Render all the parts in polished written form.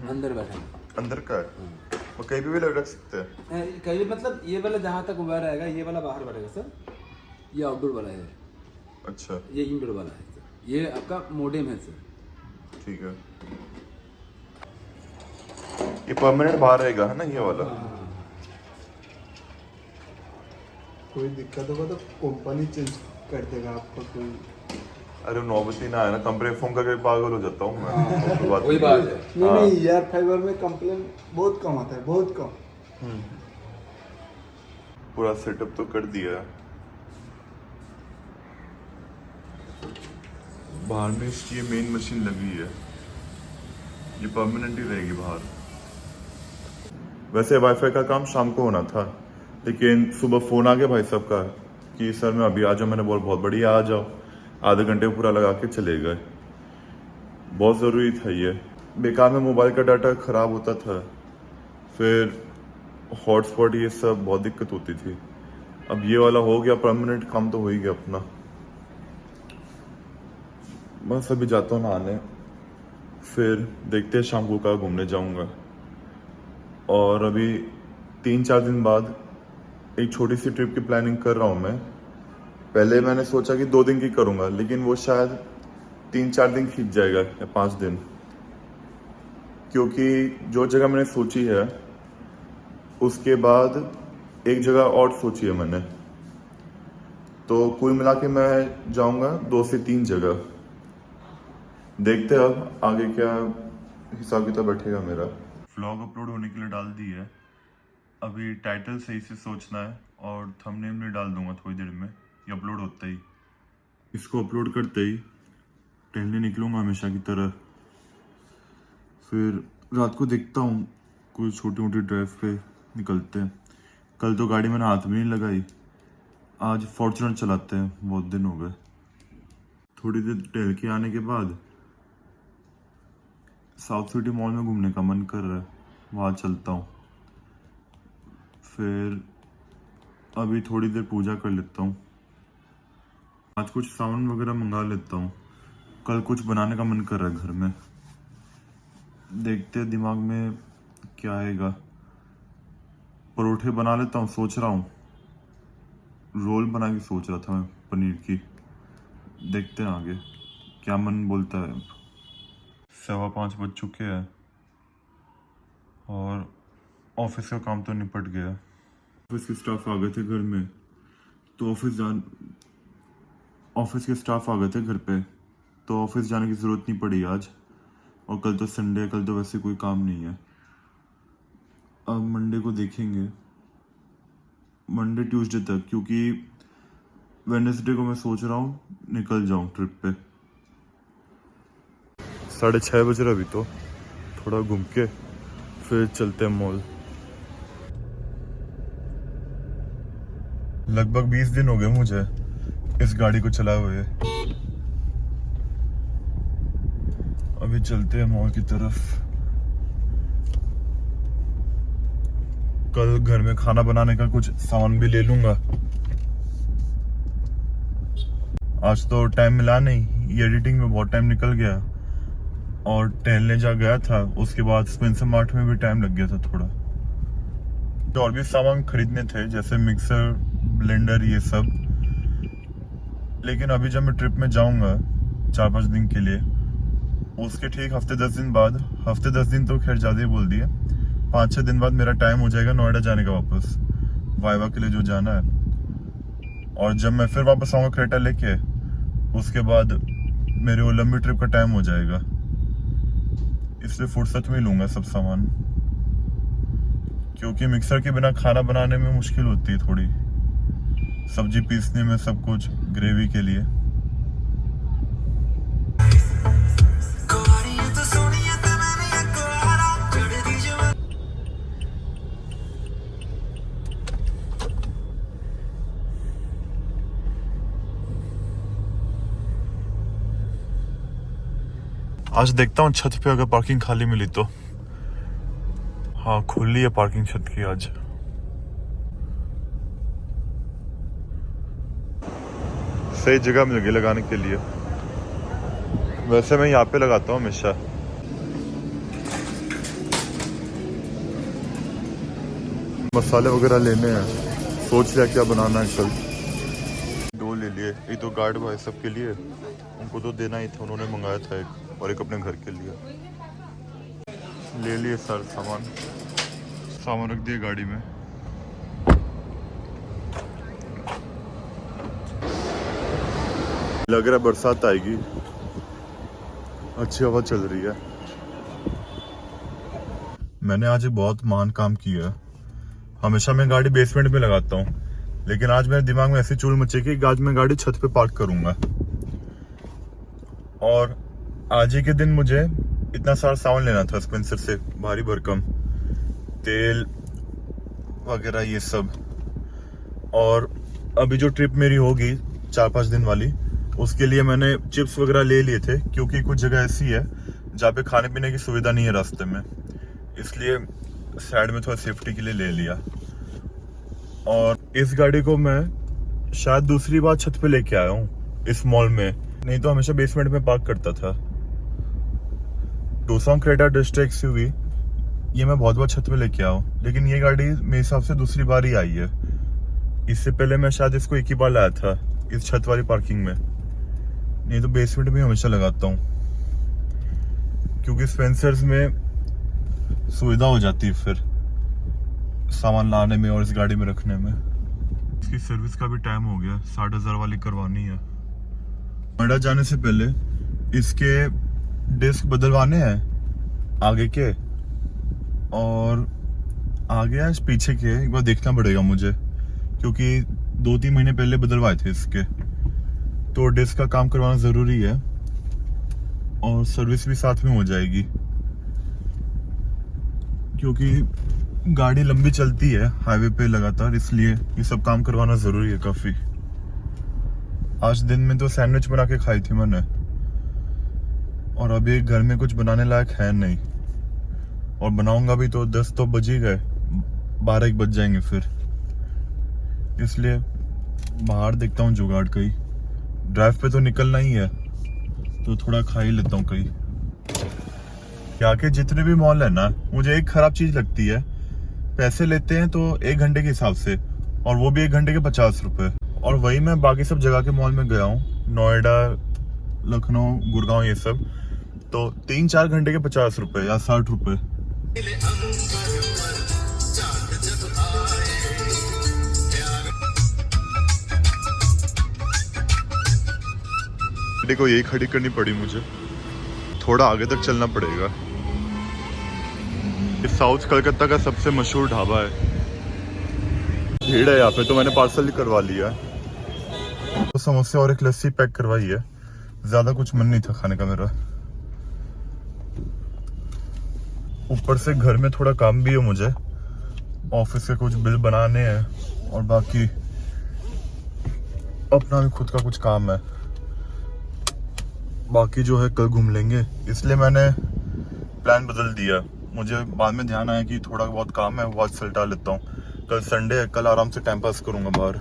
अंदर बैठा अंदर का है, वो कहीं भी रख सकते हैं। है कहीं मतलब ये वाला जहाँ तक हुआ रहेगा, ये वाला बाहर बैठेगा सर, ये आउटडोर वाला है, अच्छा ये इंडोर वाला है सर, ये आपका मोडेम है सर। ठीक है, ये परमानेंट बाहर रहेगा है ना ये वाला। कोई दिक्कत होगा तो कंपनी चेंज कर देगा आपका कोई। अरे नौबती ना है ना, कंपनी फोन करके पागल हो जाता हूँ मैं। तो वही बात है। नहीं एयर फाइबर में कंप्लेन बहुत कम आता है, बहुत कम। पूरा सेटअप तो कर दिया है। बाहर में इसकी मेन मशीन लगी है, ये परमानेंट ही रहेगी बाहर। वैसे वाईफाई का काम शाम को होना था, लेकिन सुबह फोन आ गया भाई साहब का कि सर मैं अभी आ जाऊँ। मैंने बोला बहुत बढ़िया आ जाओ, आधे घंटे पूरा लगा के चले गए। बहुत ज़रूरी था ये, बेकार में मोबाइल का डाटा ख़राब होता था, फिर हॉटस्पॉट ये सब बहुत दिक्कत होती थी। अब ये वाला हो गया परमानेंट, काम तो हो ही गया अपना। बस अभी जाता हूँ नहाने, फिर देखते हैं शाम को कहाँ घूमने जाऊँगा। और अभी 3-4 दिन बाद एक छोटी सी ट्रिप की प्लानिंग कर रहा हूँ मैं। पहले मैंने सोचा कि 2 दिन की करूँगा, लेकिन वो शायद 3-4 दिन खींच जाएगा या 5 दिन, क्योंकि जो जगह मैंने सोची है उसके बाद एक जगह और सोची है मैंने, तो कुल मिला के मैं जाऊँगा 2 से 3 जगह। देखते हैं अब आगे क्या हिसाब किताब बैठेगा मेरा। व्लॉग अपलोड होने के लिए डाल दी है, अभी टाइटल सही से सोचना है और थंबनेल में डाल दूंगा थोड़ी देर में, ये अपलोड होता ही। इसको अपलोड करते ही टहलने निकलूंगा हमेशा की तरह, फिर रात को देखता हूँ कोई छोटी मोटी ड्राइव पे निकलते हैं। कल तो गाड़ी मैंने हाथ में नहीं लगाई, आज फॉर्च्यूनर चलाते हैं, बहुत दिन हो गए। थोड़ी देर टहल के आने के बाद साउथ सिटी मॉल में घूमने का मन कर रहा है, वहाँ चलता हूँ। फिर अभी थोड़ी देर पूजा कर लेता हूँ, आज कुछ सामान वगैरह मंगा लेता हूँ, कल कुछ बनाने का मन कर रहा है घर में। देखते हैं दिमाग में क्या आएगा। परोठे बना लेता हूँ सोच रहा हूँ, रोल बना के सोच रहा था मैं पनीर की। देखते हैं आगे क्या मन बोलता है। 5:15 बज चुके हैं और ऑफिस का काम तो निपट गया। ऑफिस के स्टाफ आ गए थे घर में, तो ऑफिस के स्टाफ आ गए थे घर पे, तो ऑफिस जाने की ज़रूरत नहीं पड़ी आज। और कल तो संडे है, कल तो वैसे कोई काम नहीं है। अब मंडे को देखेंगे, मंडे ट्यूसडे तक, क्योंकि वेडनेसडे को मैं सोच रहा हूँ निकल जाऊँ ट्रिप पे। 6:30 बज रहा अभी, तो थोड़ा घूम के फिर चलते हैं मॉल। लगभग 20 दिन हो गए मुझे इस गाड़ी को चलाए हुए। अभी चलते हैं मॉल की तरफ। कल घर में खाना बनाने का कुछ सामान भी ले लूंगा। आज तो टाइम मिला नहीं, ये एडिटिंग में बहुत टाइम निकल गया, और टहलने जा गया था, उसके बाद स्पेंसर मार्ट में भी टाइम लग गया था थोड़ा। तो और भी सामान खरीदने थे, जैसे मिक्सर, ब्लेंडर, ये सब। लेकिन अभी जब मैं ट्रिप में जाऊंगा 4-5 दिन के लिए, उसके ठीक हफ्ते 10 दिन बाद, हफ्ते 10 दिन तो खैर ज़्यादा ही बोल दिया, 5-6 दिन बाद मेरा टाइम हो जाएगा नोएडा जाने का वापस, वाइवा के लिए जो जाना है। और जब मैं फिर वापस आऊँगा क्रेटा लेके, उसके बाद मेरे वो लंबी ट्रिप का टाइम हो जाएगा, इसलिए फुर्सत में लूँगा सब सामान, क्योंकि मिक्सर के बिना खाना बनाने में मुश्किल होती है थोड़ी, सब्जी पीसने में, सब कुछ ग्रेवी के लिए। आज देखता हूँ छत पे अगर पार्किंग खाली मिली तो। हाँ खुली है पार्किंग छत की आज। सही जगह मिल गई लगाने के लिए, वैसे मैं यहाँ पे लगाता हूँ हमेशा। मसाले वगैरह लेने हैं, सोच लिया क्या बनाना है कल। दो ले लिए, एक तो गार्ड भाई सब के लिए, उनको तो देना ही था, उन्होंने मंगाया था एक, और एक अपने घर के लिए ले लिए। सारा सामान रख दिए गाड़ी में। लग रहा है बरसात आएगी, अच्छी हवा चल रही है। मैंने आज एक बहुत महान काम किया है। हमेशा मैं गाड़ी बेसमेंट में लगाता हूँ, लेकिन आज मेरे दिमाग में ऐसी चूल मची कि आज मैं गाड़ी छत पे पार्क करूंगा। और आज ही के दिन मुझे इतना सारा सामान लेना था स्पेंसर से, भारी भरकम तेल वगैरह ये सब। और अभी जो ट्रिप मेरी होगी 4-5 दिन वाली, उसके लिए मैंने चिप्स वगैरह ले लिए थे, क्योंकि कुछ जगह ऐसी है जहाँ पे खाने पीने की सुविधा नहीं है रास्ते में, इसलिए साइड में थोड़ा सेफ्टी के लिए ले लिया। और इस गाड़ी को मैं शायद दूसरी बार छत पे लेके आया हूँ इस मॉल में, नहीं तो हमेशा बेसमेंट में पार्क करता था। डोसोंग क्रेटा डस्टर एक्सयूवी ये मैं बहुत बार छत पे लेके आया हूँ, लेकिन ये गाड़ी मेरे हिसाब से दूसरी बार ही आई है। इससे पहले मैं शायद इसको एक ही बार लाया था इस छत वाली पार्किंग में, नहीं तो बेसमेंट में हमेशा लगाता हूँ, क्योंकि स्पेंसर्स में सुविधा हो जाती है फिर सामान लाने में और इस गाड़ी में रखने में। इसकी सर्विस का भी टाइम हो गया, 60,000 वाली करवानी है। नोएडा जाने से पहले इसके डिस्क बदलवाने हैं आगे के और आगे पीछे के, एक बार देखना पड़ेगा मुझे, क्योंकि 2-3 महीने पहले बदलवाए थे इसके, तो डिस्क का काम करवाना जरूरी है और सर्विस भी साथ में हो जाएगी, क्योंकि गाड़ी लंबी चलती है हाईवे पे लगातार, इसलिए ये सब काम करवाना जरूरी है काफी। आज दिन में तो सैंडविच बना के खाई थी मैंने, और अभी घर में कुछ बनाने लायक है नहीं, और बनाऊंगा भी तो 10 तो बज ही गए, 12-1 बज जाएंगे फिर, इसलिए बाहर देखता हूँ जुगाड़ कहीं। ड्राइव पे तो निकलना ही है, तो थोड़ा खा ही लेता हूँ कहीं। यहाँ के जितने भी मॉल है ना, मुझे एक खराब चीज लगती है, पैसे लेते हैं तो 1 घंटे के हिसाब से, और वो भी 1 घंटे के 50 रुपए। और वही मैं बाकी सब जगह के मॉल में गया हूँ, नोएडा, लखनऊ, गुड़गांव, ये सब, तो 3-4 घंटे के 50 रुपए या 60 रुपए। गाड़ी को यही खड़ी करनी पड़ी मुझे, थोड़ा आगे तक चलना पड़ेगा। ये साउथ कलकत्ता का सबसे मशहूर ढाबा है, भीड़ है यहाँ पे, तो मैंने पार्सल ही करवा लिया। तो समोसे और एक लस्सी पैक करवाई है, ज्यादा कुछ मन नहीं था खाने का मेरा। ऊपर से घर में थोड़ा काम भी है मुझे, ऑफिस के कुछ बिल बनाने हैं, और बाकी अपना भी खुद का कुछ काम है। बाकी जो है कल घूम लेंगे, इसलिए मैंने प्लान बदल दिया। मुझे बाद में ध्यान आया कि थोड़ा बहुत काम है, वो आज सलटा लेता हूँ। कल संडे है, कल आराम से टाइम पास करूंगा बाहर।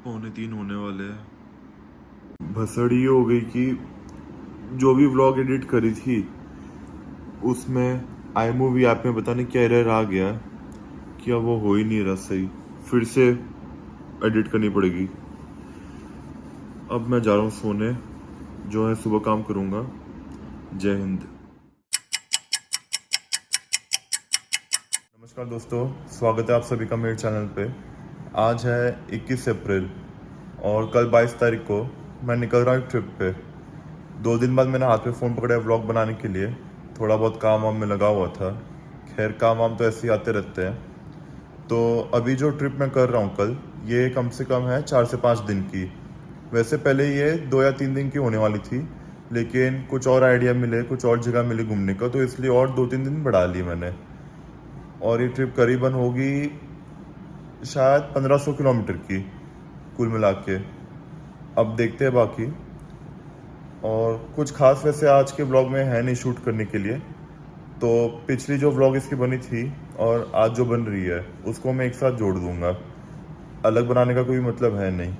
पौने 3 होने वाले हैं। भसड़ी ये हो गई कि जो भी व्लॉग एडिट करी थी उसमें iMovie ऐप में पता नहीं क्या एरर आ गया कि अब वो हो ही नहीं रहा सही, फिर से एडिट करनी पड़ेगी। अब मैं जा रहा हूँ सोने, जो है सुबह काम करूँगा। जय हिंद। नमस्कार दोस्तों, स्वागत है आप सभी का मेरे चैनल पे। आज है 21 अप्रैल और कल 22 तारीख को मैं निकल रहा हूँ ट्रिप पे। 2 दिन बाद मैंने हाथ में फ़ोन पकड़ा व्लॉग बनाने के लिए, थोड़ा बहुत काम वाम में लगा हुआ था। खैर काम वाम तो ऐसे ही आते रहते हैं। तो अभी जो ट्रिप मैं कर रहा हूँ कल, ये कम से कम है 4 से 5 दिन की। वैसे पहले ये 2 या 3 दिन की होने वाली थी, लेकिन कुछ और आइडिया मिले, कुछ और जगह मिले घूमने का, तो इसलिए और 2-3 दिन बढ़ा ली मैंने। और ये ट्रिप करीबन होगी शायद 1500 किलोमीटर की कुल मिला के। अब देखते हैं बाकी। और कुछ खास वैसे आज के ब्लॉग में है नहीं शूट करने के लिए, तो पिछली जो व्लॉग इसकी बनी थी और आज जो बन रही है उसको मैं एक साथ जोड़ दूंगा। अलग बनाने का कोई मतलब है नहीं।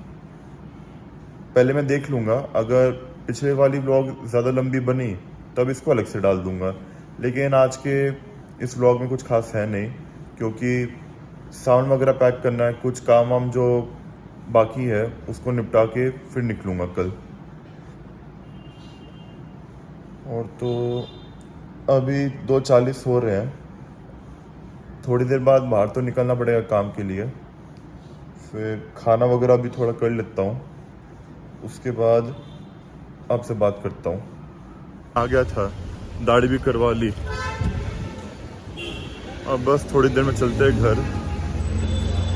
पहले मैं देख लूँगा, अगर पिछले वाली व्लॉग ज़्यादा लंबी बनी तब इसको अलग से डाल दूंगा, लेकिन आज के इस व्लॉग में कुछ खास है नहीं क्योंकि साउंड वगैरह पैक करना है, कुछ काम वाम जो बाकी है उसको निपटा के फिर निकलूँगा कल। और तो अभी 2:40 हो रहे हैं, थोड़ी देर बाद बाहर तो निकलना पड़ेगा काम के लिए, फिर खाना वगैरह भी थोड़ा कर लेता हूँ, उसके बाद आपसे बात करता हूँ। आ गया था, दाढ़ी भी करवा ली, अब बस थोड़ी देर में चलते हैं घर,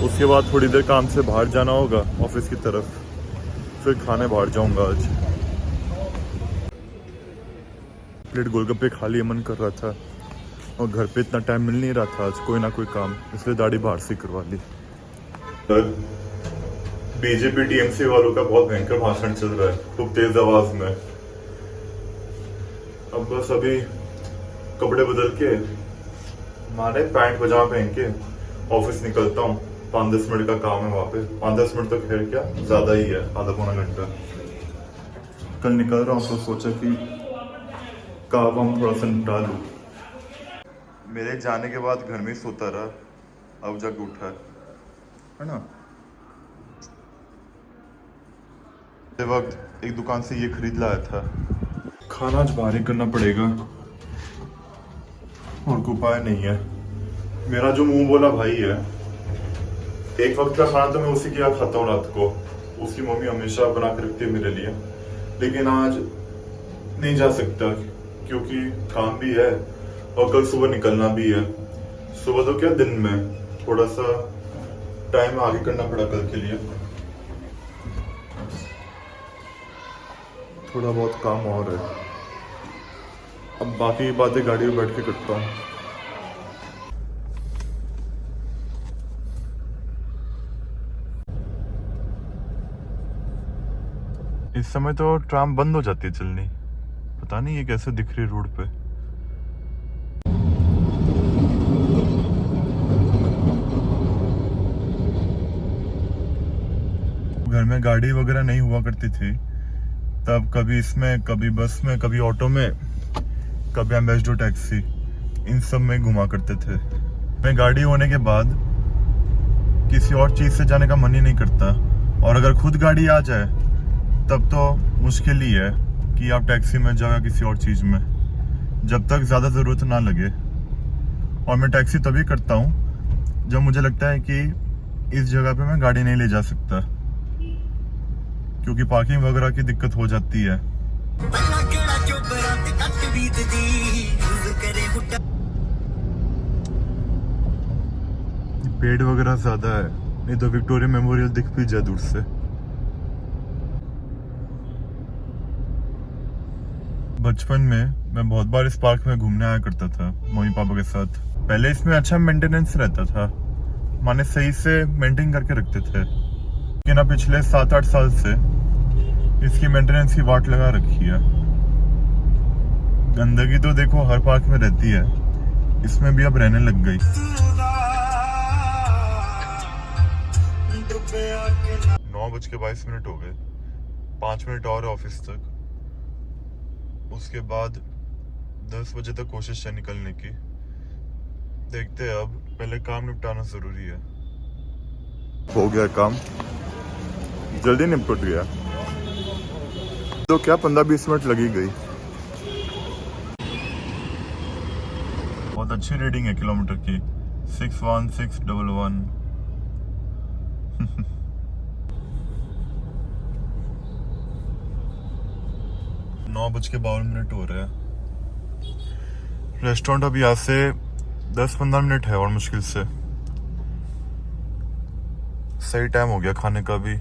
उसके बाद थोड़ी देर काम से बाहर जाना होगा ऑफिस की तरफ, फिर खाने बाहर जाऊँगा। आज प्लेट गोलगप्पे खा लिए, मन कर रहा था और घर पे इतना टाइम मिल नहीं रहा था आज, कोई ना कोई काम, इसलिए दाढ़ी बाहर से करवा ली। बीजेपी टीएमसी वालों का बहुत भयंकर भाषण चल रहा है, खूब तेज आवाज में। अब बस अभी कपड़े बदल के मारे पैंट पजामा पहन के ऑफिस निकलता हूँ। 5-10 मिनट का काम है वहाँ पे, 5-10 मिनट तो खैर क्या ज्यादा ही है, आधा पौना घंटा। कल निकल रहा हूँ तो सोचा कि काम हम थोड़ा सा निपटा लूँ। मेरे जाने के बाद घर में ही सोता रहा, अब जाके उठा है ना। वक्त एक दुकान से ये खरीद लाया था, खाना आज बाहर ही करना पड़ेगा और कोई उपाय नहीं है। मेरा जो मुंह बोला भाई है, एक वक्त का खाना तो मैं उसी के यहाँ खाता हूँ रात को, उसकी मम्मी हमेशा बना के रखती है मेरे लिए, लेकिन आज नहीं जा सकता क्योंकि काम भी है और कल सुबह निकलना भी है। सुबह तो क्या, दिन में थोड़ा सा टाइम आगे करना पड़ा कल के लिए, थोड़ा बहुत काम और है। अब बाकी बातें गाड़ी में बैठ के करता हूँ। इस समय तो ट्राम बंद हो जाती है चलनी, पता नहीं ये कैसे दिख रही है रोड पे। घर में गाड़ी वगैरह नहीं हुआ करती थी तब कभी इसमें, कभी बस में, कभी ऑटो में, कभी एम्बेसडर टैक्सी, इन सब में घुमा करते थे। मैं गाड़ी होने के बाद किसी और चीज से जाने का मन ही नहीं करता, और अगर खुद गाड़ी आ जाए तब तो मुश्किल ही है कि आप टैक्सी में जाओ या किसी और चीज में, जब तक ज्यादा जरूरत ना लगे। और मैं टैक्सी तभी करता हूँ जब मुझे लगता है कि इस जगह पे मैं गाड़ी नहीं ले जा सकता, क्योंकि पार्किंग वगैरह की दिक्कत हो जाती है। पेड़ वगैरह ज्यादा है, नहीं तो विक्टोरिया मेमोरियल दिख भी जाए दूर से। बचपन में मैं बहुत बार इस पार्क में घूमने आया करता था मम्मी पापा के साथ। पहले इसमें अच्छा मेंटेनेंस रहता था, माने सही से मेंटेन करके रखते थे, लेकिन अब पिछले 7-8 साल से इसकी मेंटेनेंस की वाट लगा रखी है। गंदगी तो देखो हर पार्क में रहती है, इसमें भी अब रहने लग गई। 9:22 हो गए, 5 मिनट और है ऑफिस तक, उसके बाद 10 बजे तक कोशिश है निकलने की। देखते हैं, अब पहले काम निपटाना जरूरी है। हो गया काम, जल्दी निपट गया, तो क्या 15-20 मिनट लगी गई। बहुत अच्छी रीडिंग है किलोमीटर की, 61611। 9:52 हो रहा है। रेस्टोरेंट अब यहाँ से 10-15 मिनट है और मुश्किल से। सही टाइम हो गया खाने का भी,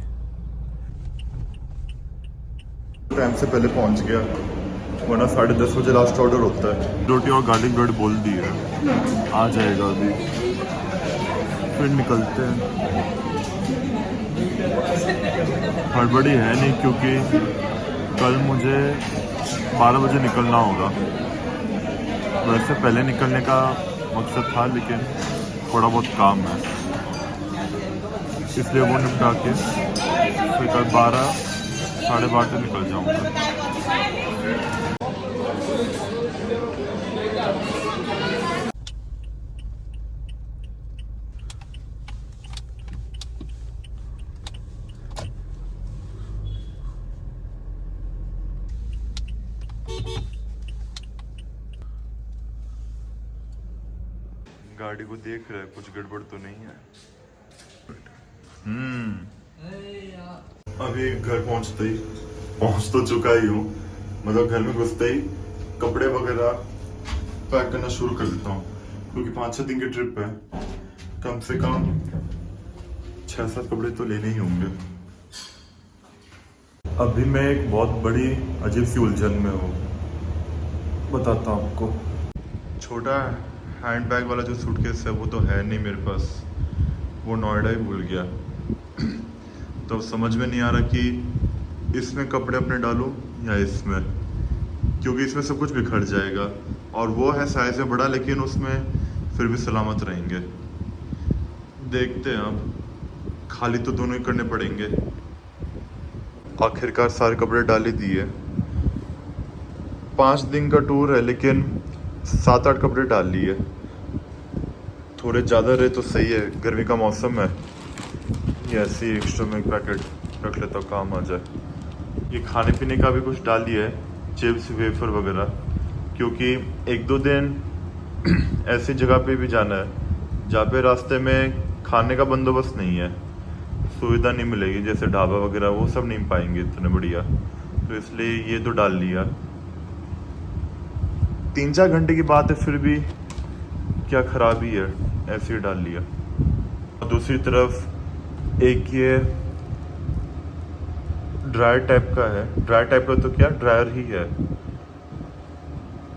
टाइम से पहले पहुंच गया, वरना 10:30 बजे लास्ट ऑर्डर होता है। रोटी और गार्लिक ब्रेड बोल दी है, आ जाएगा अभी, फिर निकलते हैं। हड़बड़ी है नहीं क्योंकि कल मुझे 12 बजे निकलना होगा। वैसे पहले निकलने का मकसद था, लेकिन थोड़ा बहुत काम है, इसलिए वो निपटा के फिर कल 12 साढ़े 12 तक निकल जाऊंगा। गाड़ी को देख रहा है, कुछ गड़बड़ तो नहीं है। अभी घर पहुंच तो चुका ही हूँ। मतलब घर में घुसते ही कपड़े वगैरह पैक करना शुरू कर देता हूँ, क्योंकि 5-6 दिन की ट्रिप है। कम से कम 6-7 कपड़े तो लेने ही होंगे। अभी मैं एक बहुत बड़ी अजीब सी उलझन में हूँ, बताता हूँ आपको। छोटा हैंड बैग वाला जो सूटकेस है वो तो है नहीं मेरे पास, वो नोएडा ही भूल गया। तो समझ में नहीं आ रहा कि इसमें कपड़े अपने डालूं या इसमें, क्योंकि इसमें सब कुछ बिखर जाएगा। और वो है साइज में बड़ा, लेकिन उसमें फिर भी सलामत रहेंगे। देखते हैं, अब खाली तो दोनों ही करने पड़ेंगे। आखिरकार सारे कपड़े डाल ही दिए। 5 दिन का टूर है, लेकिन 7-8 कपड़े डाल लिए। थोड़े ज़्यादा रहे तो सही है, गर्मी का मौसम है। ये ऐसे ही एक्स्ट्रा में एक पैकेट रख लेता हूँ, काम आ जाए। ये खाने पीने का भी कुछ डाल दिया है, चिप्स वेफर वगैरह, क्योंकि 1-2 दिन ऐसी जगह पे भी जाना है जहाँ पे रास्ते में खाने का बंदोबस्त नहीं है, सुविधा नहीं मिलेगी, जैसे ढाबा वगैरह वो सब नहीं पाएंगे इतने बढ़िया। तो इसलिए ये तो डाल लिया। 3-4 घंटे की बात है, फिर भी क्या खराबी है, ऐसे ही डाल लिया। और दूसरी तरफ एक ये ड्रायर टाइप का है। ड्रायर टाइप का तो क्या, ड्रायर ही है।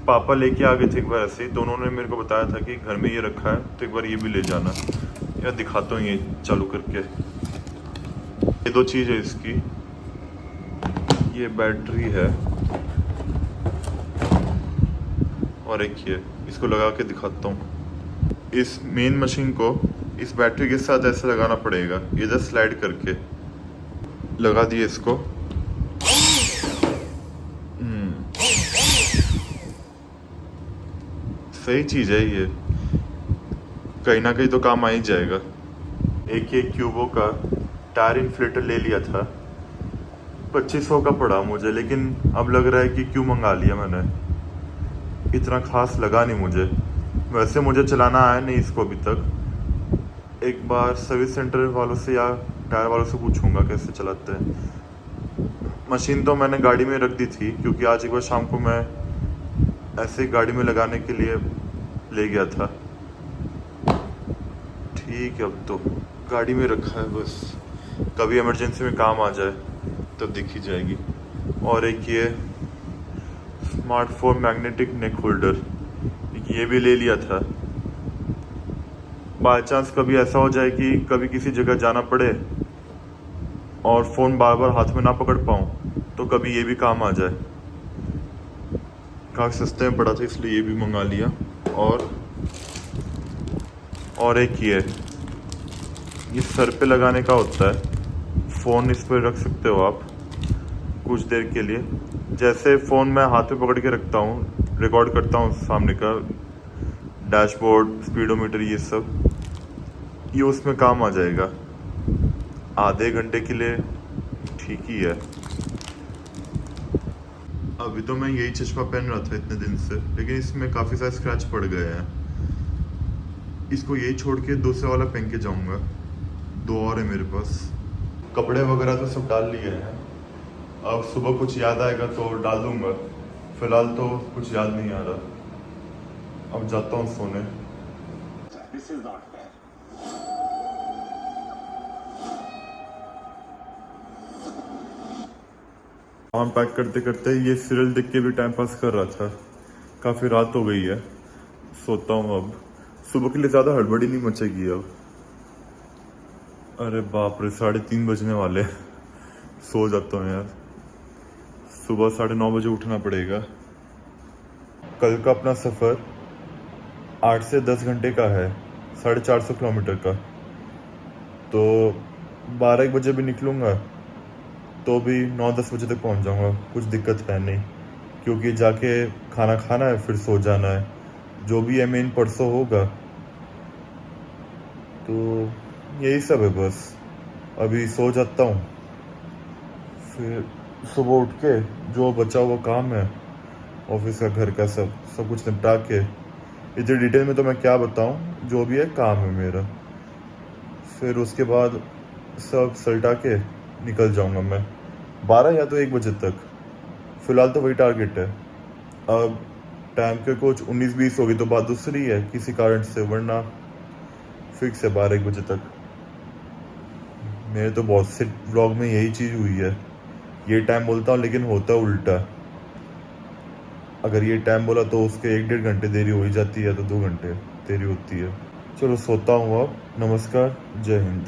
पापा लेके आ गए थे एक बार ऐसे ही, तो उन्होंने मेरे को बताया था कि घर में ये रखा है, तो एक बार ये भी ले जाना। यार दिखाता हूँ ये चालू करके। ये 2 चीज़ है इसकी। ये बैटरी है और एक ये, इसको लगा के दिखाता हूँ। इस मेन मशीन को इस बैटरी के साथ ऐसे लगाना पड़ेगा, इधर स्लाइड करके लगा दिए इसको। सही चीज़ है ये, कहीं ना कहीं तो काम आ ही जाएगा। एक ये क्यूबो का टायर इन्फ्लेटर ले लिया था, 2500 का पड़ा मुझे, लेकिन अब लग रहा है कि क्यों मंगा लिया मैंने, इतना खास लगा नहीं मुझे। वैसे मुझे चलाना आया नहीं इसको अभी तक। एक बार सर्विस सेंटर वालों से या टायर वालों से पूछूंगा कैसे चलाते हैं। मशीन तो मैंने गाड़ी में रख दी थी, क्योंकि आज एक बार शाम को मैं ऐसे गाड़ी में लगाने के लिए ले गया था। ठीक है, अब तो गाड़ी में रखा है, बस कभी इमरजेंसी में काम आ जाए तब दिख ही जाएगी। और एक ये स्मार्टफोन मैग्नेटिक नेक होल्डर, ये भी ले लिया था। बाय चांस कभी ऐसा हो जाए कि कभी किसी जगह जाना पड़े और फ़ोन बार बार हाथ में ना पकड़ पाऊँ, तो कभी ये भी काम आ जाए। काफ़ी सस्ते में पड़ा था, इसलिए ये भी मंगा लिया। और एक ये सर पे लगाने का होता है, फ़ोन इस पर रख सकते हो आप कुछ देर के लिए। जैसे फ़ोन मैं हाथ में पकड़ के रखता हूँ, रिकॉर्ड करता हूँ सामने का डैशबोर्ड, स्पीडोमीटर, ये सब, ये उसमें काम आ जाएगा। आधे घंटे के लिए ठीक ही है। अभी तो मैं यही चश्मा पहन रहा था इतने दिन से, लेकिन इसमें काफ़ी सारे स्क्रैच पड़ गए हैं। इसको यही छोड़ के दूसरा वाला पहन के जाऊँगा। 2 और है मेरे पास। कपड़े वगैरह तो सब डाल लिए हैं, अब सुबह कुछ याद आएगा तो डाल दूँगा। फिलहाल तो कुछ याद नहीं आ रहा। अब जाता हूँ सोने। काम पैक करते करते ये सीरियल देख के भी टाइम पास कर रहा था। काफ़ी रात हो गई है, सोता हूँ अब। सुबह के लिए ज़्यादा हड़बड़ी नहीं मचेगी अब। अरे बाप रे, 3:30 बजने वाले। सो जाता हूँ यार, सुबह 9:30 बजे उठना पड़ेगा। कल का अपना सफ़र 8 से 10 घंटे का है, 450 किलोमीटर का। तो 12 बजे भी निकलूँगा तो भी 9-10 बजे तक पहुंच जाऊंगा, कुछ दिक्कत है नहीं, क्योंकि जाके खाना खाना है फिर सो जाना है, जो भी है मेन परसों होगा। तो यही सब है बस, अभी सो जाता हूँ, फिर सुबह उठ के जो बचा हुआ काम है ऑफिस का, घर का, सब कुछ निपटा के, इतनी डिटेल में तो मैं क्या बताऊँ, जो भी है काम है मेरा, फिर उसके बाद सब सलटा के निकल जाऊंगा मैं 12 या तो 1 बजे तक। फिलहाल तो वही टारगेट है। अब टाइम के कुछ 19-20 होगी तो बात दूसरी है किसी कारण से, वरना फिक्स है 12-1 बजे तक। मेरे तो बहुत से व्लॉग में यही चीज़ हुई है, ये टाइम बोलता हूँ लेकिन होता उल्टा। अगर ये टाइम बोला तो उसके 1-1.5 घंटे देरी हो ही जाती है, तो 2 घंटे देरी होती है। चलो सोता हूँ अब, नमस्कार, जय हिंद।